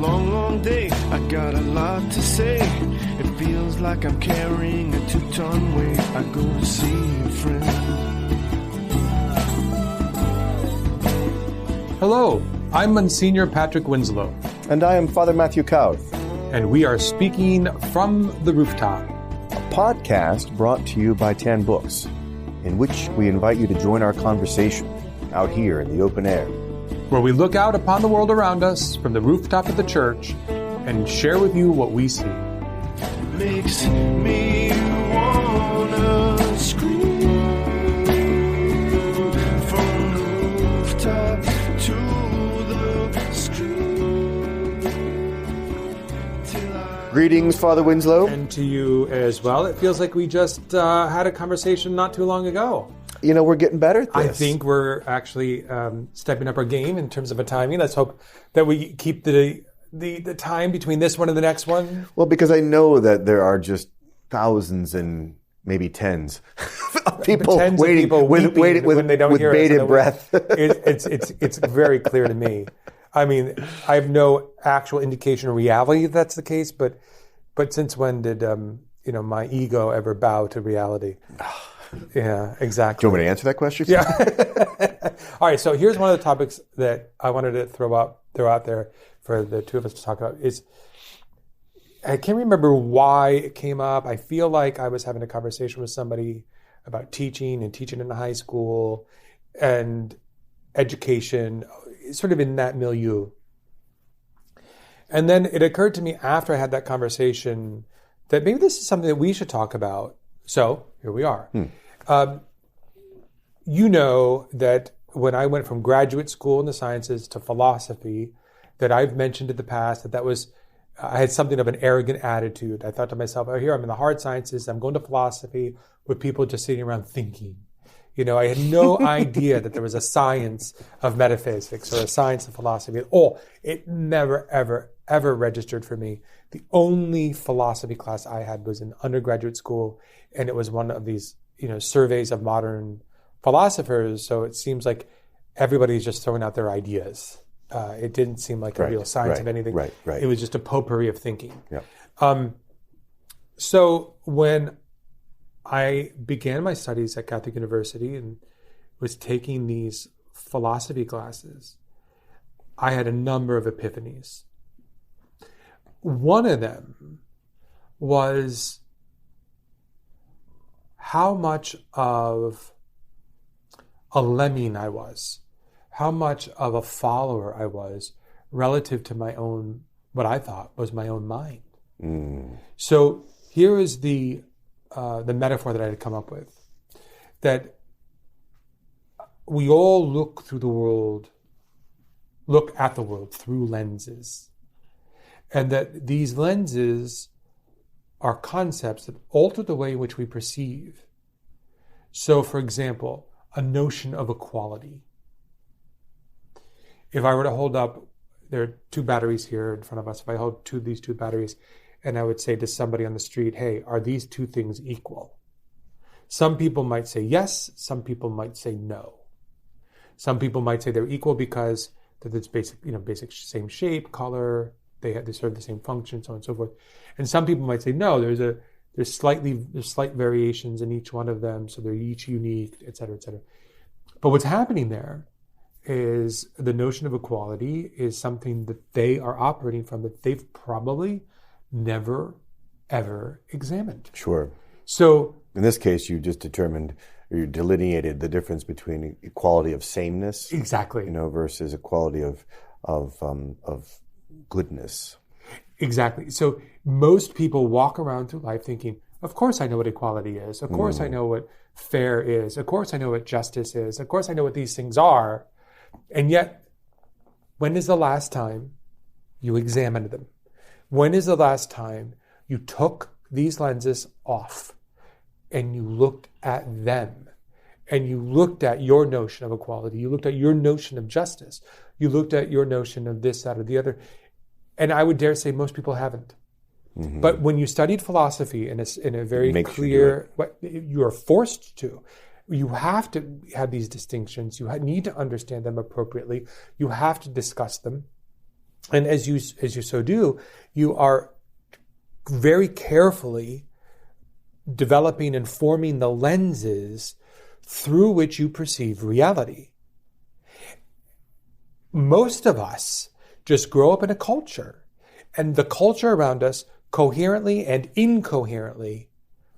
long, long day. I got a lot to say. It feels like I'm carrying a 2-ton weight. I go to see a friend. Hello, I'm Msgr Patrick Winslow. And I am Father Matthew Kauth. And we are speaking from the Rooftop, A podcast brought to you by 10 Books, in which we invite you to join our conversation out here in the open air, where we look out upon the world around us from the rooftop of the church and share with you what we see. Makes me wanna scream from the rooftop to the street. Greetings, Father Winslow. And to you as well. It feels like we just had a conversation not too long ago. You know, we're getting better at this. I think we're actually stepping up our game in terms of a timing. Let's hope that we keep the time between this one and the next one. Well, because I know that there are just thousands and maybe tens of people waiting with bated breath. It's very clear to me. I mean, I have no actual indication or reality that that's the case, but since when did my ego ever bow to reality? Yeah, exactly. Do you want me to answer that question? Yeah. All right, so here's one of the topics that I wanted to throw out there for the two of us to talk about. I can't remember why it came up. I feel like I was having a conversation with somebody about teaching in high school and education, sort of in that milieu. And then it occurred to me after I had that conversation that maybe this is something that we should talk about. So here we are. You know that when I went from graduate school in the sciences to philosophy, that I've mentioned in the past I had something of an arrogant attitude. I thought to myself, oh, here I'm in the hard sciences. I'm going to philosophy with people just sitting around thinking. I had no idea that there was a science of metaphysics or a science of philosophy at all. It never, ever, ever registered for me. The only philosophy class I had was in undergraduate school, and it was one of these, surveys of modern philosophers. So it seems like everybody's just throwing out their ideas. It didn't seem like a real science of anything. Right. It was just a potpourri of thinking. Yeah. So when I began my studies at Catholic University and was taking these philosophy classes, I had a number of epiphanies. One of them was how much of a lemming I was, how much of a follower I was relative to my own, what I thought was my own mind. So here is the metaphor that I had come up with, that we all look at the world through lenses, and that these lenses are concepts that alter the way in which we perceive. So, for example, a notion of equality. If I were to hold up, there are two batteries here in front of us. If I hold these two batteries, and I would say to somebody on the street, hey, are these two things equal? Some people might say yes. Some people might say no. Some people might say they're equal because it's basic same shape, color, they serve the same function, so on and so forth. And some people might say no, there's slight variations in each one of them, so they're each unique, et cetera, et cetera. But what's happening there is the notion of equality is something that they are operating from that they've probably never, ever examined. Sure. So in this case, you just delineated the difference between equality of sameness, exactly, versus equality of goodness. Exactly. So most people walk around through life thinking, of course I know what equality is. Of course I know what fair is. Of course I know what justice is. Of course I know what these things are. And yet, when is the last time you examined them? When is the last time you took these lenses off and you looked at them and you looked at your notion of equality? You looked at your notion of justice. You looked at your notion of this, that, or the other. And I would dare say most people haven't. Mm-hmm. But when you studied philosophy in a very clear, you are forced to. You have to have these distinctions. You need to understand them appropriately. You have to discuss them. And as you so do, you are very carefully developing and forming the lenses through which you perceive reality. Most of us just grow up in a culture, and the culture around us coherently and incoherently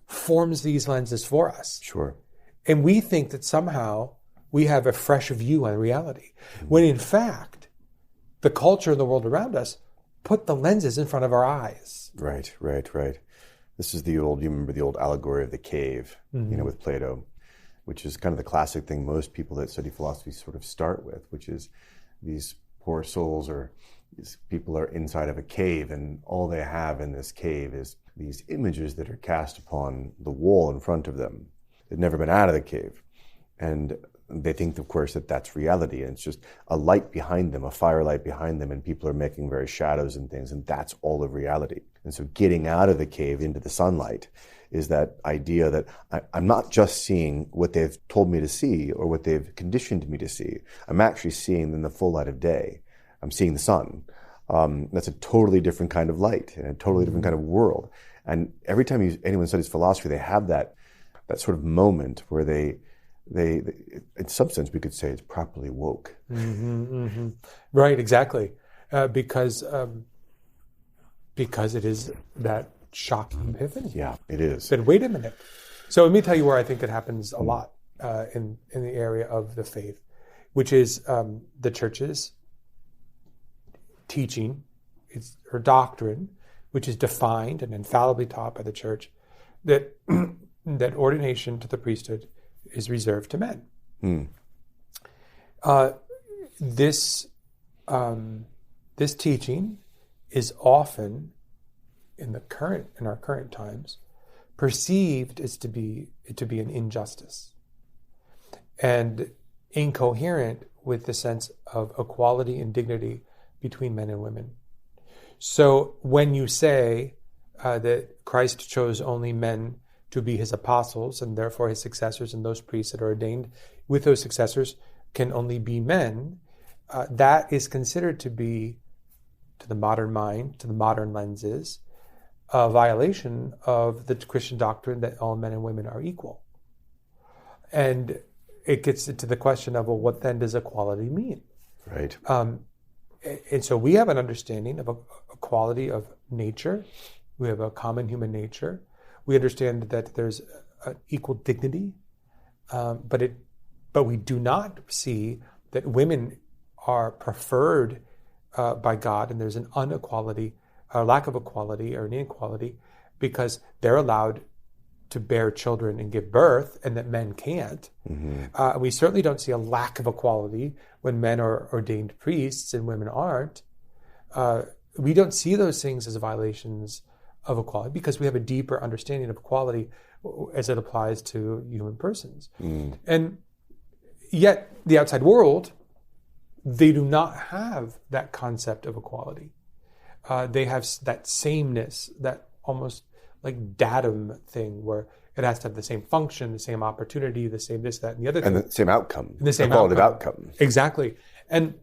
forms these lenses for us. Sure. And we think that somehow we have a fresh view on reality, when in fact, the culture and the world around us put the lenses in front of our eyes. Right. This is you remember the old allegory of the cave, with Plato, which is kind of the classic thing most people that study philosophy sort of start with, which is these poor souls, or these people are inside of a cave, and all they have in this cave is these images that are cast upon the wall in front of them. They've never been out of the cave. And they think, of course, that that's reality, and it's just a light behind them, a firelight behind them, and people are making various shadows and things, and that's all of reality. And so getting out of the cave into the sunlight is that idea that I'm not just seeing what they've told me to see or what they've conditioned me to see. I'm actually seeing in the full light of day. I'm seeing the sun. That's a totally different kind of light and a totally different kind of world. And every time anyone studies philosophy, they have that sort of moment where they in some sense, we could say it's properly woke. Right, exactly. Because it is that shocking epiphany. Yeah, it is. But wait a minute. So let me tell you where I think it happens a lot in the area of the faith, which is the church's teaching, her doctrine, which is defined and infallibly taught by the church, that that ordination to the priesthood is reserved to men. This teaching is often in our current times perceived as to be an injustice and incoherent with the sense of equality and dignity between men and women. So when you say that Christ chose only men to be his apostles, and therefore his successors and those priests that are ordained with those successors can only be men, that is considered to be, to the modern mind, to the modern lenses, a violation of the Christian doctrine that all men and women are equal. And it gets into the question of, well, what then does equality mean? Right. And so we have an understanding of equality of nature. We have a common human nature. We understand that there's equal dignity, but we do not see that women are preferred by God, and there's an inequality, a lack of equality or an inequality, because they're allowed to bear children and give birth, and that men can't. We certainly don't see a lack of equality when men are ordained priests and women aren't. We don't see those things as violations of equality because we have a deeper understanding of equality as it applies to human persons. And yet the outside world, they do not have that concept of equality. They have that sameness, that almost like datum thing where it has to have the same function, the same opportunity, the same this, that, and the other thing. And the same outcome. The same quality outcome. Exactly. And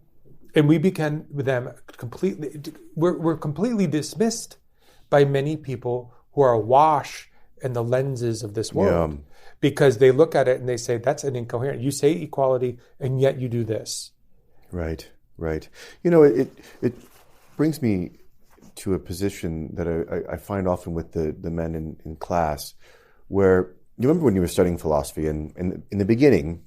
we begin with them completely, we're completely dismissed by many people who are awash in the lenses of this world, because they look at it and they say, that's an incoherent. You say equality, and yet you do this. Right. It brings me to a position that I find often with the men in class, where you remember when you were studying philosophy, and in the beginning,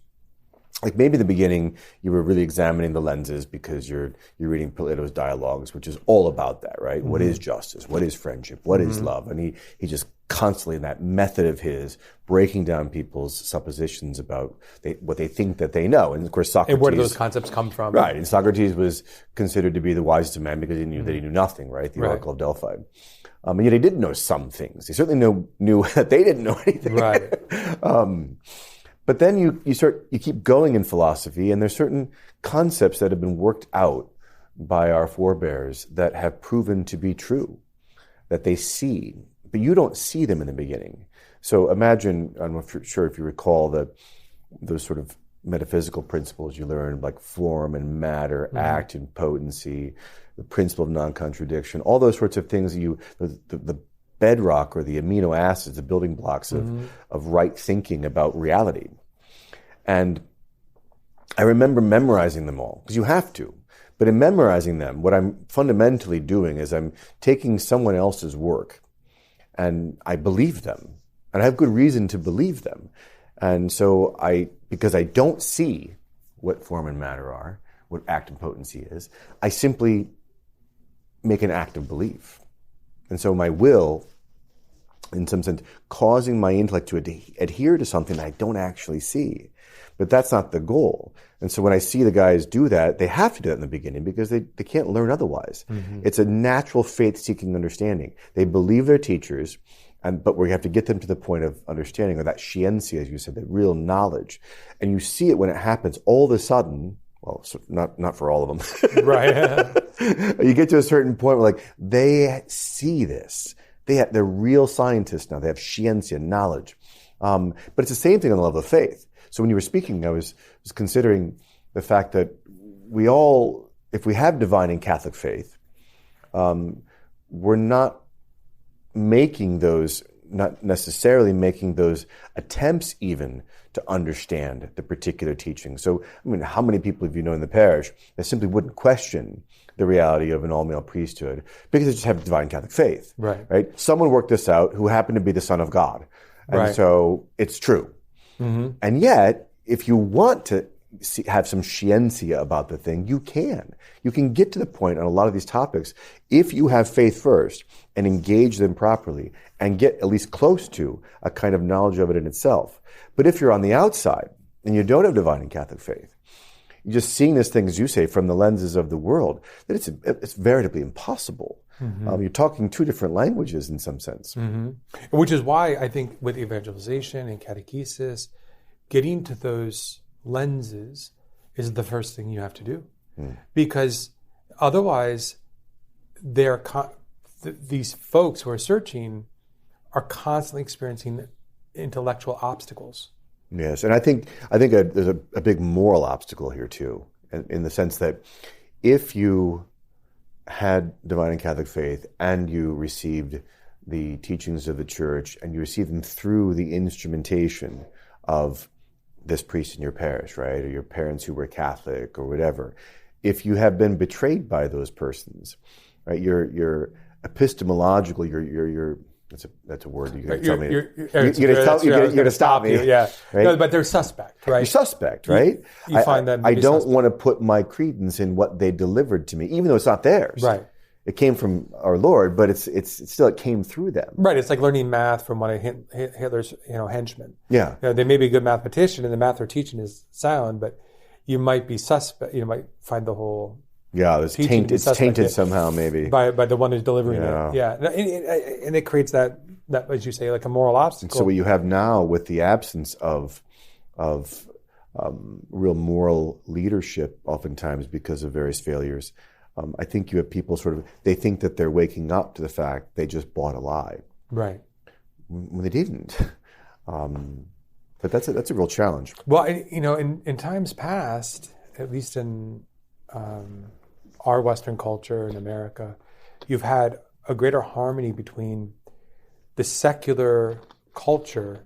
like maybe in the beginning, you were really examining the lenses because you're reading Plato's dialogues, which is all about that, right? What is justice? What is friendship? What is love? And he just constantly, in that method of his, breaking down people's suppositions about what they think that they know. And of course, Socrates... And where do those concepts come from? Right. And Socrates was considered to be the wisest of men because he knew that he knew nothing, right? The Oracle of Delphi. And yet he did know some things. He certainly knew that they didn't know anything. Right. But then you keep going in philosophy, and there's certain concepts that have been worked out by our forebears that have proven to be true, that they see, but you don't see them in the beginning. So imagine, I'm not sure if you recall those sort of metaphysical principles you learn, like form and matter, act and potency, the principle of non-contradiction, all those sorts of things the bedrock or the amino acids, the building blocks of right thinking about reality. And I remember memorizing them all, because you have to. But in memorizing them, what I'm fundamentally doing is I'm taking someone else's work and I believe them. And I have good reason to believe them. And so because I don't see what form and matter are, what act and potency is, I simply make an act of belief. And so my will, in some sense, causing my intellect to adhere to something that I don't actually see. But that's not the goal. And so when I see the guys do that, they have to do that in the beginning because they can't learn otherwise. It's a natural faith-seeking understanding. They believe their teachers, but we have to get them to the point of understanding, or that scientia, as you said, that real knowledge. And you see it when it happens all of a sudden. Well, so not for all of them. Right. You get to a certain point where, like, they see this. They're real scientists now. They have scientia, knowledge. But it's the same thing on the level of faith. So when you were speaking, I was considering the fact that we all, if we have divine and Catholic faith, we're not necessarily making those attempts even to understand the particular teaching. So, I mean, how many people have you known in the parish that simply wouldn't question the reality of an all-male priesthood because they just have divine Catholic faith? Right? Someone worked this out who happened to be the Son of God. And so it's true. And yet, if you want to have some scientia about the thing, you can. You can get to the point on a lot of these topics if you have faith first and engage them properly and get at least close to a kind of knowledge of it in itself. But if you're on the outside and you don't have divine and Catholic faith, you're just seeing this thing, as you say, from the lenses of the world, then it's veritably impossible. You're talking two different languages in some sense. Which is why I think with evangelization and catechesis, getting to those lenses is the first thing you have to do. Because otherwise, these folks who are searching are constantly experiencing intellectual obstacles. Yes, and I think there's a big moral obstacle here too, in the sense that if you had divine and Catholic faith and you received the teachings of the Church and you received them through the instrumentation of this priest in your parish, right, or your parents who were Catholic or whatever, if you have been betrayed by those persons, right, you're epistemological, you're that's a word you're going to tell me. You're going to stop me. Yeah, right? No, but they're suspect, right? You're suspect, right? You find that I don't suspect. want to put my credence in what they delivered to me, even though it's not theirs. Right. It came from our Lord, but it's still, it came through them. Right. It's like learning math from one of Hitler's henchmen. Yeah. They may be a good mathematician, and the math they're teaching is sound, but you might be suspect. You might find the whole it's tainted somehow, maybe by the one who's delivering Yeah. it. Yeah, and it creates that, as you say, like a moral obstacle. So what you have now, with the absence of real moral leadership, oftentimes because of various failures, I think you have people they think that they're waking up to the fact they just bought a lie, right? When they didn't. But that's a real challenge. Well, in times past, at least in our Western culture in America, you've had a greater harmony between the secular culture.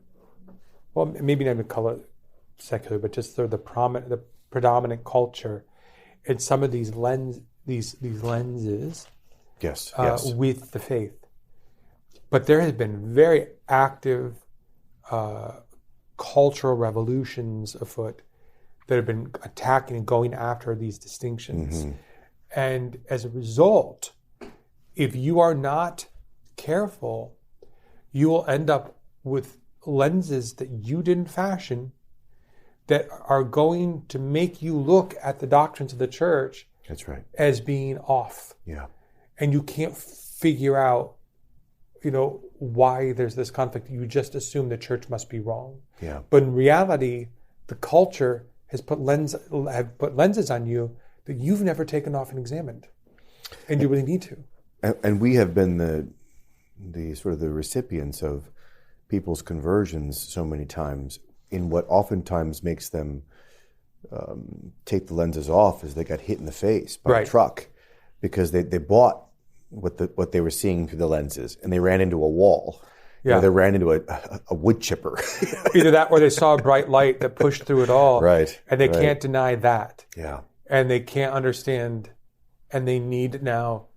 Well, maybe not even call it secular, but just the predominant culture, and some of these lenses. Yes. With the faith. But there has been very active cultural revolutions afoot that have been attacking and going after these distinctions. And as a result, if you are not careful, you will end up with lenses that you didn't fashion that are going to make you look at the doctrines of the Church That's right. as being off. Yeah. And you can't figure out, why there's this conflict. You just assume the Church must be wrong. Yeah. But in reality, the culture has put lenses on you that you've never taken off and examined. And you really need to. And we have been the sort of the recipients of people's conversions so many times in what oftentimes makes them take the lenses off is they got hit in the face by Right. a truck because they bought what they were seeing through the lenses, and they ran into a wall. You know, Yeah. they ran into a wood chipper. Either that or they saw a bright light that pushed through it all. Right, And they right. can't deny that. Yeah. And they can't understand, and they need now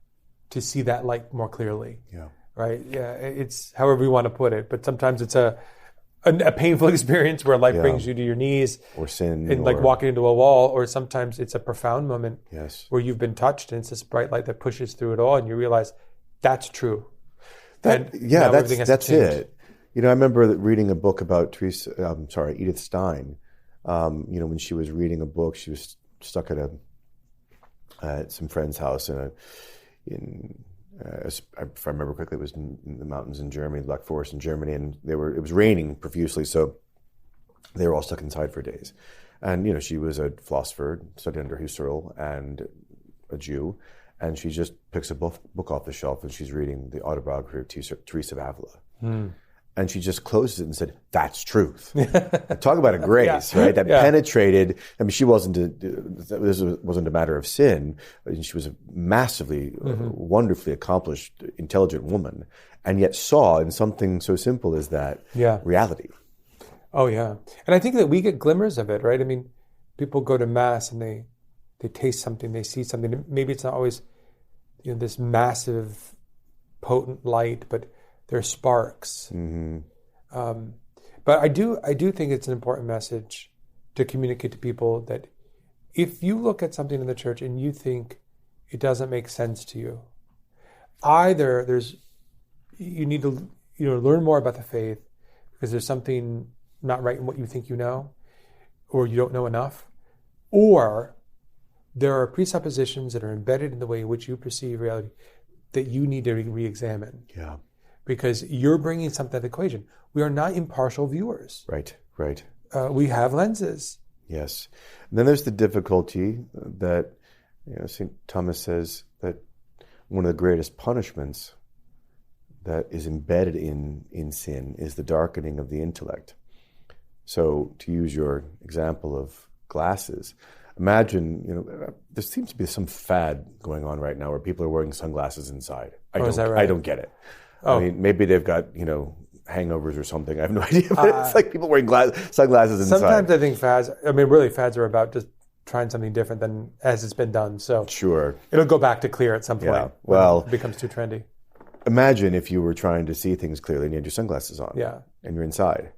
to see that light more clearly. Yeah. Right? Yeah, it's however you want to put it. But sometimes it's a painful experience where life brings you to your knees. Or sin. And like walking into a wall, or sometimes it's a profound moment Yes. where you've been touched and it's this bright light that pushes through it all and you realize that's true. That's it. You know, I remember reading a book about Edith Stein. When she was reading a book, she was stuck at some friend's house if I remember correctly, it was in the mountains in Germany, Black Forest in Germany, and it was raining profusely, so they were all stuck inside for days. And she was a philosopher, studied under Husserl, and a Jew, and she just picks a book off the shelf and she's reading the autobiography of Teresa of Avila. And she just closes it and said, "That's truth." Talk about a grace, right? That penetrated. I mean, this wasn't a matter of sin. She was a massively, wonderfully accomplished, intelligent woman, and yet saw in something so simple as that reality. Oh, yeah. And I think that we get glimmers of it, right? I mean, people go to Mass and they taste something, they see something. Maybe it's not always this massive, potent light, but there are sparks. But I do think it's an important message to communicate to people that if you look at something in the church and you think it doesn't make sense to you, either you need to learn more about the faith because there's something not right in what you think you know, or you don't know enough, or there are presuppositions that are embedded in the way in which you perceive reality that you need to re-examine. Yeah. Because you're bringing something to the equation. We are not impartial viewers. Right. We have lenses. Yes. And then there's the difficulty that St. Thomas says that one of the greatest punishments that is embedded in sin is the darkening of the intellect. So to use your example of glasses, imagine, there seems to be some fad going on right now where people are wearing sunglasses inside. Is that right? I don't get it. I mean, maybe they've got, hangovers or something. I have no idea. But it's like people wearing sunglasses inside. Sometimes I think fads are about just trying something different than as it's been done. So sure, it'll go back to clear at some point. Yeah. Well, it becomes too trendy. Imagine if you were trying to see things clearly and you had your sunglasses on. Yeah. And you're inside.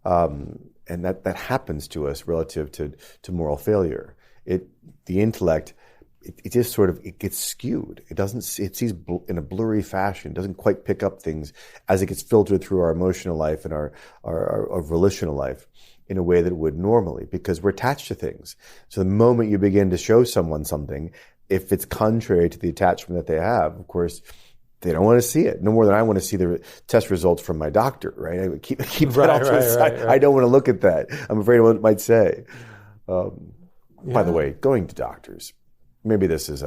And that happens to us relative to moral failure. The intellect, it just sort of, it gets skewed. It sees in a blurry fashion, doesn't quite pick up things as it gets filtered through our emotional life and our volitional life in a way that it would normally, because we're attached to things. So the moment you begin to show someone something, if it's contrary to the attachment that they have, of course, they don't want to see it. No more than I want to see the test results from my doctor, right? I would keep that off to the side. Right. I don't want to look at that. I'm afraid of what it might say. By the way, going to doctors, maybe this is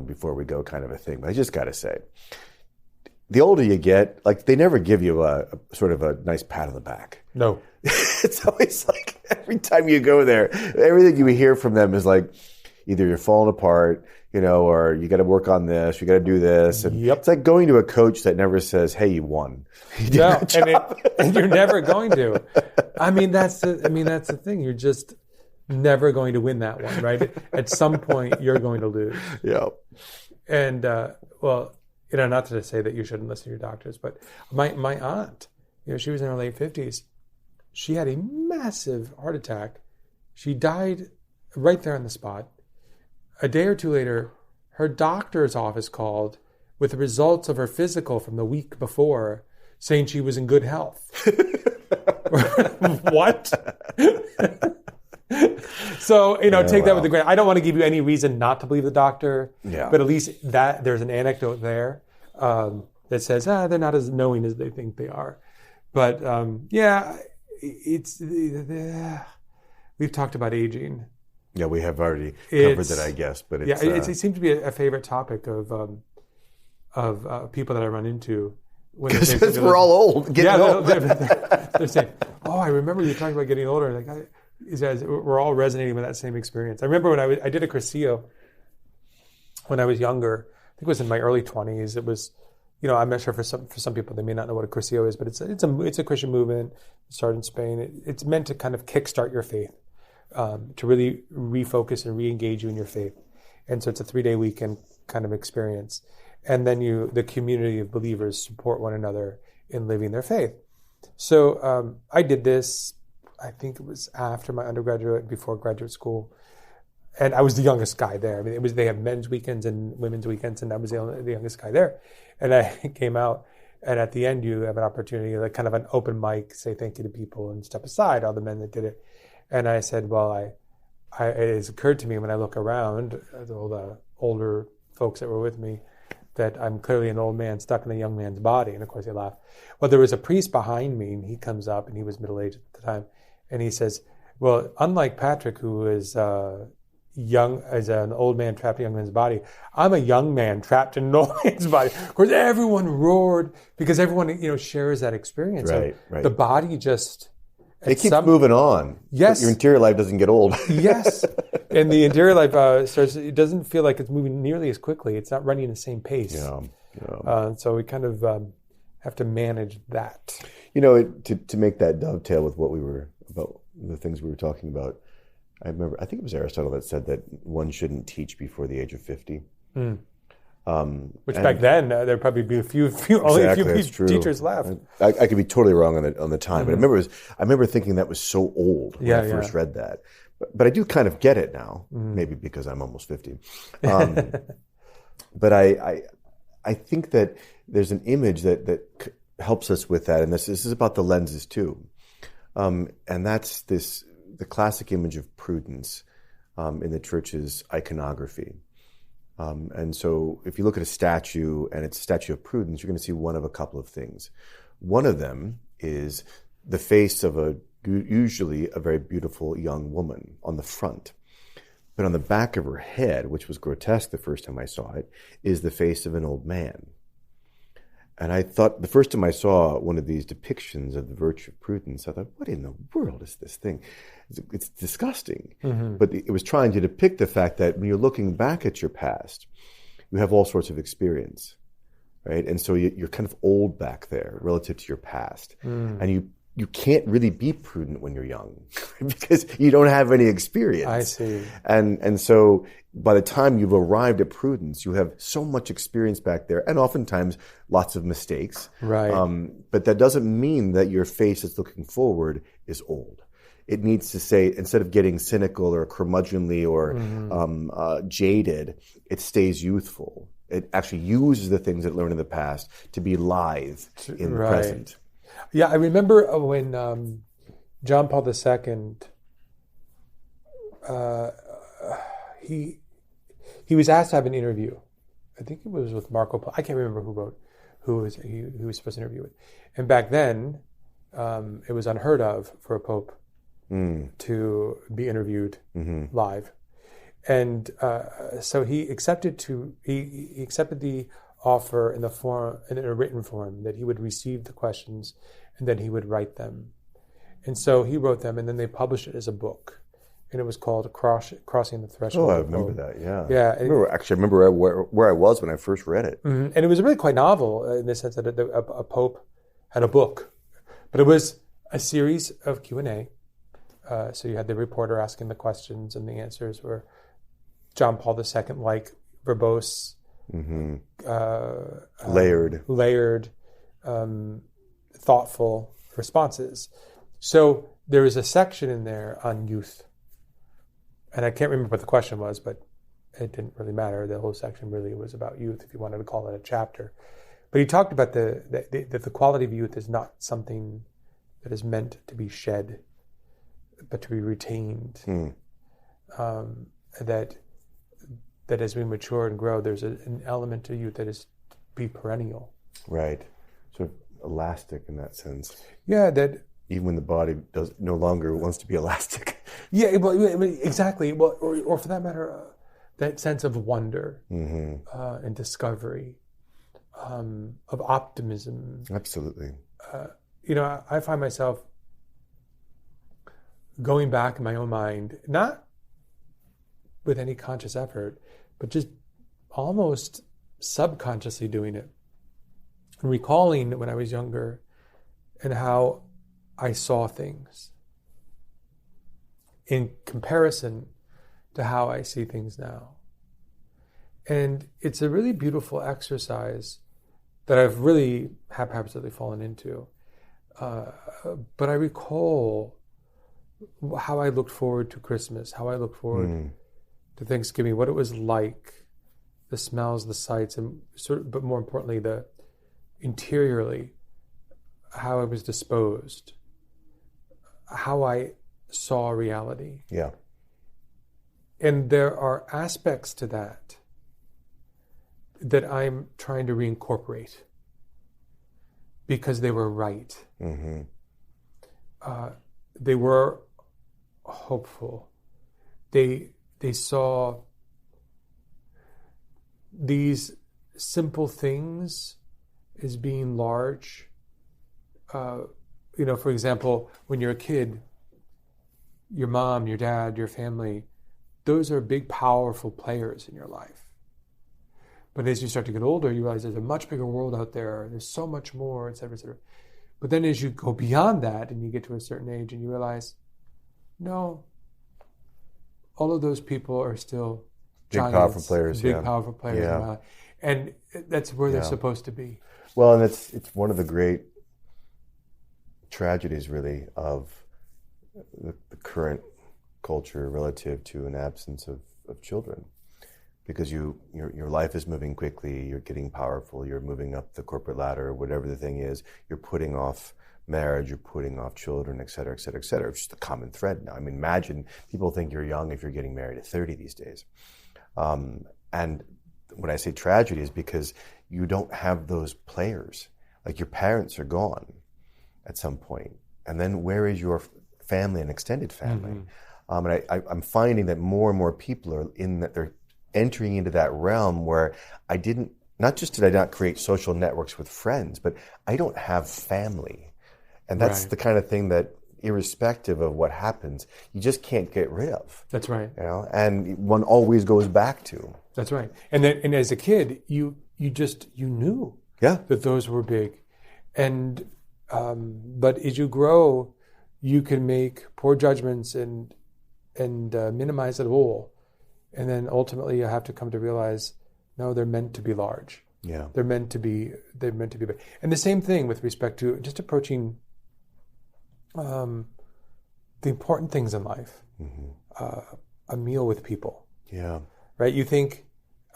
before we go kind of a thing, but I just got to say, the older you get, like they never give you a sort of a nice pat on the back. No. It's always like every time you go there, everything you hear from them is like either you're falling apart, or you got to work on this, you got to do this. And it's like going to a coach that never says, "Hey, you won." And you're never going to. I mean, that's the thing. You're just never going to win that one, right? At some point, you're going to lose. Yeah. And not to say that you shouldn't listen to your doctors, but my aunt, she was in her late 50s. She had a massive heart attack. She died right there on the spot. A day or two later, her doctor's office called with the results of her physical from the week before, saying she was in good health. What? So, take that with a grain. I don't want to give you any reason not to believe the doctor, but at least that there's an anecdote there that says, they're not as knowing as they think they are. But we've talked about aging. Yeah, we have already covered that, I guess. But it seems to be a favorite topic of people that I run into. Because we're all old, getting old. They're saying, "Oh, I remember you talking about getting older." Like, he says, we're all resonating with that same experience. I remember when I did a Cursillo when I was younger. I think it was in my early 20s. It was, I'm not sure for some people they may not know what a Cursillo is, but it's a Christian movement. It started in Spain. It's meant to kind of kickstart your faith, to really refocus and re-engage you in your faith. And so it's a 3-day weekend kind of experience. And then the community of believers support one another in living their faith. So I did this, I think it was after my undergraduate, before graduate school. And I was the youngest guy there. I mean, they have men's weekends and women's weekends, and I was the youngest guy there. And I came out, and at the end, you have an opportunity, like kind of an open mic, say thank you to people and step aside, all the men that did it. And I said, well, it has occurred to me when I look around, all the older folks that were with me, that I'm clearly an old man stuck in a young man's body. And of course they laugh. Well, there was a priest behind me, and he comes up, and he was middle-aged at the time. And he says, well, unlike Patrick, who is young as an old man trapped in a young man's body, I'm a young man trapped in an old man's body. Of course, everyone roared because everyone, shares that experience. Right. The body just... It keeps moving on. Yes. Your interior life doesn't get old. Yes. And the interior life it doesn't feel like it's moving nearly as quickly. It's not running the same pace. Yeah. So we kind of have to manage that. To make that dovetail with about the things we were talking about, I think it was Aristotle that said that one shouldn't teach before the age of 50. Which back then there'd probably be only a few teachers left. I could be totally wrong on the time, but I remember thinking that was so old when I first read that. But I do kind of get it now, maybe because I'm almost 50. But I think that there's an image that helps us with that, and this is about the lenses too, and that's the classic image of prudence in the church's iconography. And so if you look at a statue and it's a statue of prudence, you're going to see one of a couple of things. One of them is the face of usually a very beautiful young woman on the front. But on the back of her head, which was grotesque the first time I saw it, is the face of an old man. And I thought, the first time I saw one of these depictions of the virtue of prudence, I thought, what in the world is this thing? It's disgusting. Mm-hmm. But it was trying to depict the fact that when you're looking back at your past, you have all sorts of experience, right? And so you're kind of old back there relative to your past. And you can't really be prudent when you're young because you don't have any experience. I see. And so by the time you've arrived at prudence, you have so much experience back there, and oftentimes lots of mistakes. Right. But that doesn't mean that your face that's looking forward is old. It needs to say, instead of getting cynical or curmudgeonly or jaded, it stays youthful. It actually uses the things it learned in the past to be lithe in the present. Yeah, I remember when John Paul II, he was asked to have an interview. I think it was with Marco Polo. I can't remember who he was supposed to interview with. And back then, it was unheard of for a pope to be interviewed live. And so he accepted the offer in a written form, that he would receive the questions and then he would write them. And so he wrote them, and then they published it as a book, and it was called Crossing the Threshold. Oh, I remember that. Yeah. Yeah. I remember where I was when I first read it. And it was really quite novel in the sense that a pope had a book, but it was a series of Q&A. So you had the reporter asking the questions, and the answers were John Paul II, like verbose, layered, thoughtful responses. So there is a section in there on youth, and I can't remember what the question was, but it didn't really matter. The whole section really was about youth, if you wanted to call it a chapter. But he talked about that the quality of youth is not something that is meant to be shed, but to be retained. That as we mature and grow, there's an element to youth that is to be perennial. Right. Sort of elastic in that sense. Yeah, that... Even when the body no longer wants to be elastic. Yeah, well, exactly. Well, or for that matter, that sense of wonder and discovery, of optimism. Absolutely. I find myself going back in my own mind, not with any conscious effort, but just almost subconsciously doing it. And recalling when I was younger and how I saw things in comparison to how I see things now. And it's a really beautiful exercise that I've really haphazardly fallen into. But I recall how I looked forward to Christmas, how I looked forward to Thanksgiving, what it was like, the smells, the sights, and but more importantly, the interiorly, how I was disposed, how I saw reality. Yeah. And there are aspects to that I'm trying to reincorporate because they were right. Mm-hmm. They were hopeful. They saw these simple things as being large. For example, when you're a kid, your mom, your dad, your family, those are big, powerful players in your life. But as you start to get older, you realize there's a much bigger world out there. There's so much more, et cetera, et cetera. But then as you go beyond that and you get to a certain age and you realize, no, all of those people are still big, giants, powerful players. big, powerful players in my life. And that's where they're supposed to be. Well, and it's one of the great tragedies, really, of the current culture relative to an absence of children. Because your life is moving quickly, you're getting powerful, you're moving up the corporate ladder, whatever the thing is, you're putting off marriage, you're putting off children, et cetera, et cetera, et cetera. It's just a common thread now. I mean, imagine people think you're young if you're getting married at 30 these days. And when I say tragedy is because you don't have those players. Like your parents are gone at some point. And then where is your family and extended family? Mm-hmm. And I'm finding that more and more people are they're entering into that realm where not just did I not create social networks with friends, but I don't have family. And that's the kind of thing that, irrespective of what happens, you just can't get rid of. That's right. And one always goes back to. That's right. And as a kid, you knew that those were big. And but as you grow, you can make poor judgments and minimize it all. And then ultimately you have to come to realize, no, they're meant to be large. Yeah. They're meant to be big. And the same thing with respect to just approaching the important things in life. Mm-hmm. A meal with people. Yeah. Right? You think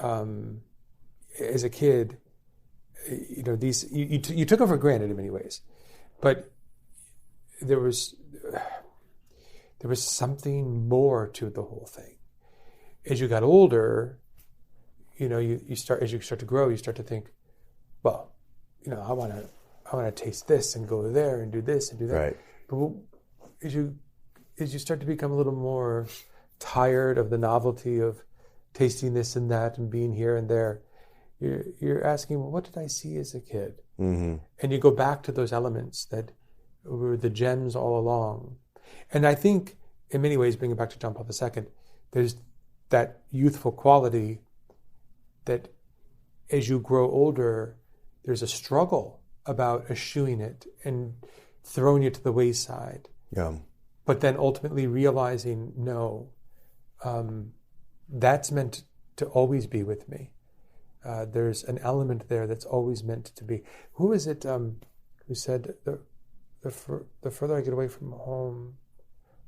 as a kid, these you took them for granted in many ways. But there was something more to the whole thing. As you got older, you start to grow, you start to think, well, I want to taste this and go there and do this and do that. Right. But as you start to become a little more tired of the novelty of tasting this and that and being here and there, you're asking, well, what did I see as a kid? Mm-hmm. And you go back to those elements that were the gems all along. And I think, in many ways, bringing it back to John Paul II, there's that youthful quality that as you grow older, there's a struggle about eschewing it and throwing it to the wayside. Yeah. But then ultimately realizing, no, that's meant to always be with me. There's an element there that's always meant to be. Who is it who said, the further I get away from home,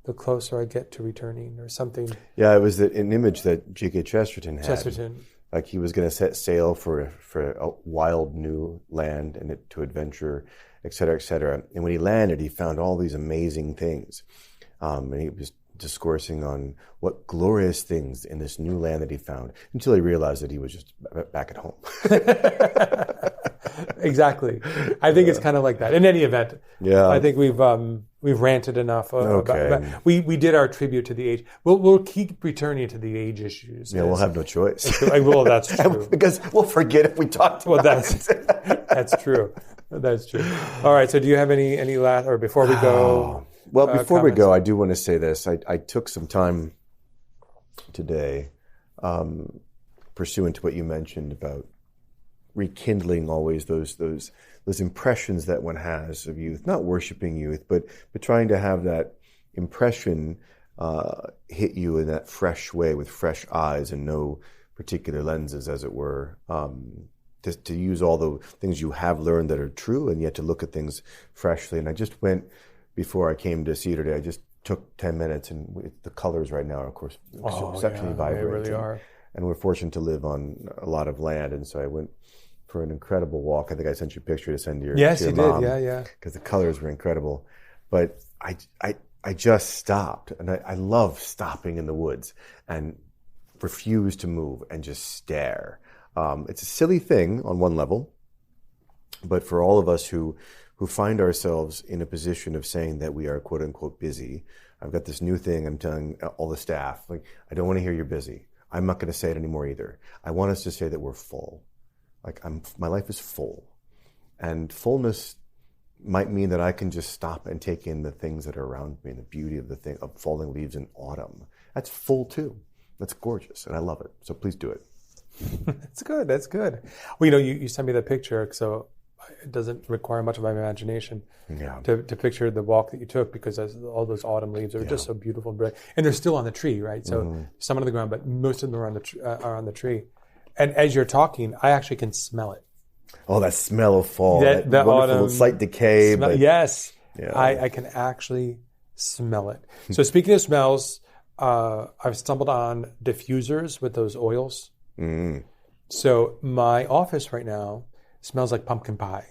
the closer I get to returning, or something? Yeah, it was an image that G.K. Chesterton had. Chesterton. Like he was going to set sail for a wild new land and to adventure, et cetera, et cetera. And when he landed, he found all these amazing things. And he was discoursing on what glorious things in this new land that he found, until he realized that he was just back at home. Exactly. I think it's kind of like that. In any event, I think we've ranted enough. About we did our tribute to the age. We'll keep returning to the age issues. Yeah, we'll have no choice. Well, that's true. Because we'll forget if we talked about it. That's true. That's true. All right. So, do you have any last, or before we go? Well, before we comments. go, I do want to say this. I took some time today, pursuant to what you mentioned about rekindling always those impressions that one has of youth, not worshiping youth, but trying to have that impression hit you in that fresh way with fresh eyes and no particular lenses, as it were. To use all the things you have learned that are true and yet to look at things freshly. And I just went, before I came to see you today, I just took 10 minutes, and the colors right now are, of course, exceptionally vibrant. They really are. And we're fortunate to live on a lot of land, and so I went for an incredible walk. I think I sent you a picture to send to your Yes, to your you mom, did. Yeah. because the colors were incredible. But I just stopped, and I love stopping in the woods and refuse to move and just stare. It's a silly thing on one level, but for all of us who find ourselves in a position of saying that we are quote unquote busy, I've got this new thing I'm telling all the staff, like, I don't want to hear you're busy. I'm not going to say it anymore either. I want us to say that we're full. Like, my life is full. And fullness might mean that I can just stop and take in the things that are around me and the beauty of of falling leaves in autumn. That's full too. That's gorgeous, and I love it. So please do it. That's good. That's good. Well, you sent me the picture, so it doesn't require much of my imagination to picture the walk that you took, because all those autumn leaves are just so beautiful and bright. And they're still on the tree, right? So some on the ground, but most of them are on the tree. And as you're talking, I actually can smell it. Oh, that smell of fall. The wonderful autumn slight decay. Yes. Yeah. I can actually smell it. So speaking of smells, I've stumbled on diffusers with those oils. Mm. So my office right now smells like pumpkin pie.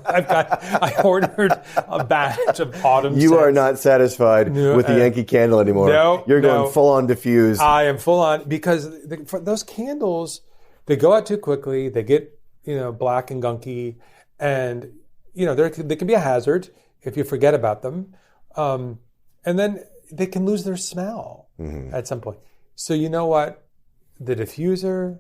I ordered a batch of autumn You scents. are not satisfied with the Yankee Candle anymore. No, You're going full on diffused. I am full on, because for those candles, they go out too quickly. They get black and gunky, and they can be a hazard if you forget about them, and then they can lose their smell at some point. So you know what? The diffuser,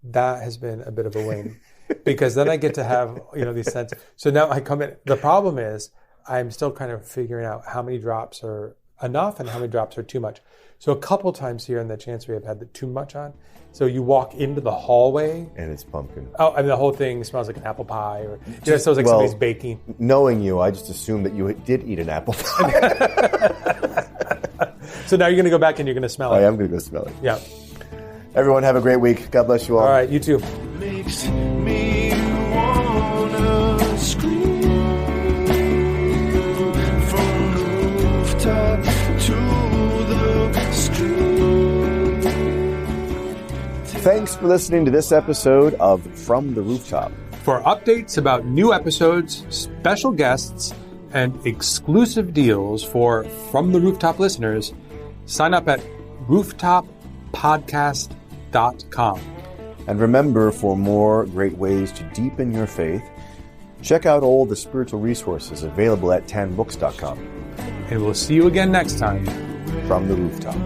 that has been a bit of a win, because then I get to have these scents. So now I come in. The problem is I'm still kind of figuring out how many drops are enough and how many drops are too much. So a couple times here in the chancery, I've had the too much on. So you walk into the hallway, and it's pumpkin. Oh, and the whole thing smells like an apple pie, or it smells like somebody's baking. Knowing you, I just assumed that you did eat an apple pie. So now you're going to go back and you're going to smell it. I am going to go smell it. Yeah. Everyone, have a great week. God bless you all. All right, you too. Makes me wanna scream from the rooftop to the street. Thanks for listening to this episode of From the Rooftop. For updates about new episodes, special guests, and exclusive deals for From the Rooftop listeners, sign up at rooftop.podcast.com. And remember, for more great ways to deepen your faith, check out all the spiritual resources available at tanbooks.com. And we'll see you again next time. From the Rooftop.